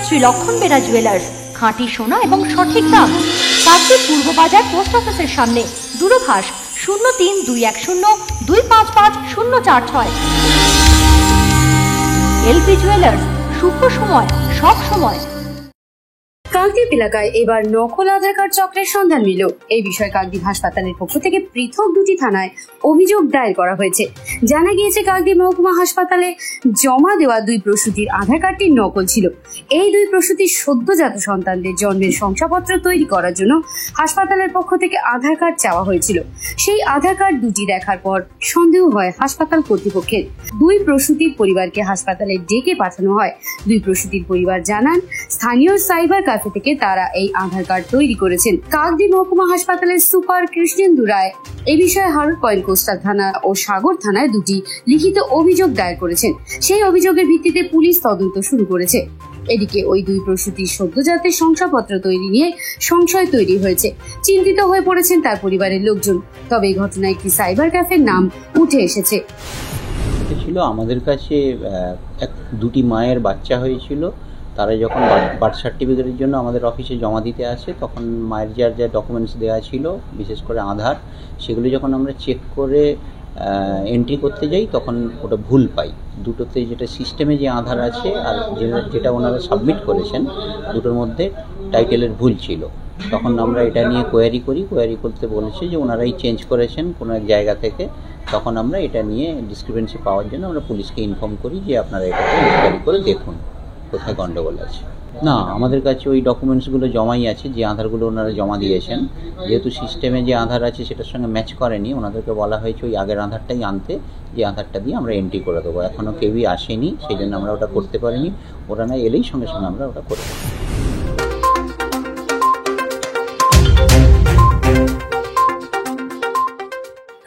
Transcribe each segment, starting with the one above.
শ্রী লক্ষণ বেরা জুয়েলার্স, খাঁটি সোনা এবং সঠিক দাম। কাকদ্বীপ পূর্ব বাজার পোস্ট অফিসের সামনে। দূরভাষ 032102555046। এলপি জুয়েলার্স, শুভ সময় সব সময়। কাকদ্বীপ এলাকায় এবার নকল আধার কার্ড চক্রের সন্ধান মিলল। এই বিষয়ে কাকদ্বীপ হাসপাতালের পক্ষ থেকে পৃথক দুটি থানায় অভিযোগ দায়ের করা হয়েছে। জানা গিয়েছে, কাকদ্বীপ মহকুমা হাসপাতালে জমা দেওয়া 2 প্রসূতির আধার কার্ডটি নকল ছিল। এই 2 প্রসূতির সদ্যজাত সন্তানদের জন্মের শংসাপত্র তৈরি করার জন্য হাসপাতালের পক্ষ থেকে আধার কার্ড চাওয়া হয়েছিল। সেই আধার কার্ড দুটি দেখার পর সন্দেহ হয় হাসপাতাল কর্তৃপক্ষের। 2 প্রসূতির পরিবারকে হাসপাতালে ডেকে পাঠানো হয়। 2 প্রসূতির পরিবার জানান, স্থানীয় সাইবার কাফে থেকে তারা এই আধার কার্ড তৈরি করেছেন। কাকদ্বীপ মহকুমা হাসপাতালের সুপার কৃষ্ণেন্দু রায় এই বিষয়ে হারুর পয়েন্ট কোস্টাল থানা ও সাগর থানায় 2টি লিখিত অভিযোগ দায়ের করেছেন। সেই অভিযোগের ভিত্তিতে পুলিশ তদন্ত শুরু করেছে। এদিকে ওই 2 প্রসূতির সদ্যজাতের শংসাপত্র তৈরি নিয়ে সংশয় তৈরি হয়েছে। চিন্তিত হয়ে পড়েছেন তার পরিবারের লোকজন। তবে এই ঘটনায় একটি সাইবার ক্যাফের নাম উঠে এসেছে। ছিল আমাদের কাছে 2টি মায়ের বাচ্চা হয়েছিল। তারা যখন বার্থ সার্টিফিকেটের জন্য আমাদের অফিসে জমা দিতে আসে, তখন মায়ের যা ডকুমেন্টস দেওয়া ছিল, বিশেষ করে আধার, সেগুলো যখন আমরা চেক করে এন্ট্রি করতে যাই তখন ওটা ভুল পাই। দুটোতে যেটা সিস্টেমে যে আধার আছে আর যেটা ওনারা সাবমিট করেছেন, দুটোর মধ্যে টাইটেলের ভুল ছিল। তখন আমরা এটা নিয়ে কোয়ারি করতে বলেছে যে ওনারাই চেঞ্জ করেছেন কোনো এক জায়গা থেকে। তখন আমরা এটা নিয়ে ডিসক্রিপেন্সি পাওয়ার জন্য আমরা পুলিশকে ইনফর্ম করি যে আপনারা এটাকে ইনকোয়ারি করে দেখুন কোথায় গন্ডগোল আছে। না, আমাদের কাছে ওই ডকুমেন্টসগুলো জমাই আছে, যে আধারগুলো ওনারা জমা দিয়েছেন। যেহেতু সিস্টেমে যে আধার আছে সেটার সঙ্গে ম্যাচ করেনি, ওনাদেরকে বলা হয়েছে ওই আগের আধারটাই আনতে, যে আধারটা দিয়ে আমরা এন্ট্রি করে দেবো। এখনও কেউই আসেনি, সেই জন্য আমরা ওটা করতে পারিনি। ওরা না এলেই সঙ্গে সঙ্গে আমরা ওটা করে দেবো।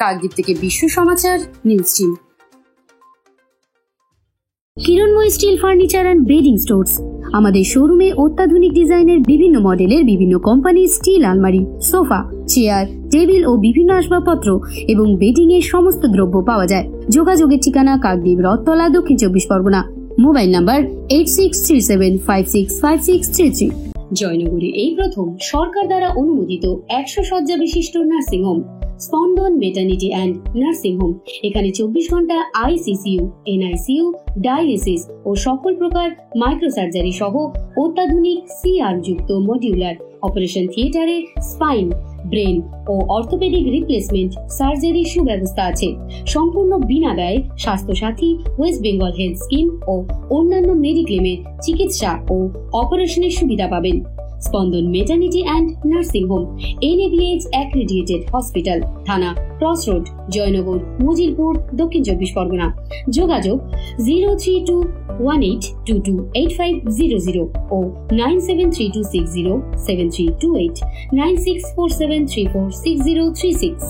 কাকদ্বীপ থেকে Biswa Samachar news team. Kiranmoy steel furniture and bedding stores. আমাদের শোরুমে অত্যাধুনিক ডিজাইনের বিভিন্ন মডেলের বিভিন্ন কোম্পানির স্টিল আলমারি, সোফা, চেয়ার, টেবিল ও বিভিন্ন আসবাবপত্র এবং বেডিং এর সমস্ত দ্রব্য পাওয়া যায়। যোগাযোগের ঠিকানা কাকদ্বীপ রথতলা, দক্ষিণ 24 পরগনা। Mobile number 8637565633। জয়নগরে এই প্রথম সরকার দ্বারা অনুমোদিত 100 শয্যা বিশিষ্ট নার্সিং হোম স্পন্দন মেটার্নিটি অ্যান্ড নার্সিং হোম। এখানে 24 ঘন্টা আইসিসিইউ, এনআইসিইউ, ডায়ালিসিস ও সকল প্রকার মাইক্রোসার্জারি সহ অত্যাধুনিক সিআর যুক্ত মডিউলার অপারেশন থিয়েটারে স্পাইন, ব্রেন ও অর্থোপেডিক রিপ্লেসমেন্ট সার্জারির সুব্যবস্থা আছে। সম্পূর্ণ বিনা ব্যয় Swasthya Sathi, West Bengal health scheme ও অন্যান্য মেডিক্লেমের চিকিৎসা ও অপারেশনের সুবিধা পাবেন। Spandan maternity and nursing home, NABH accredited hospital, Thana cross road, Joynagar, Majilpur, Dakshin 24 Pargana. যোগাযোগ 0321822850 ও 9732607328, 9647346036।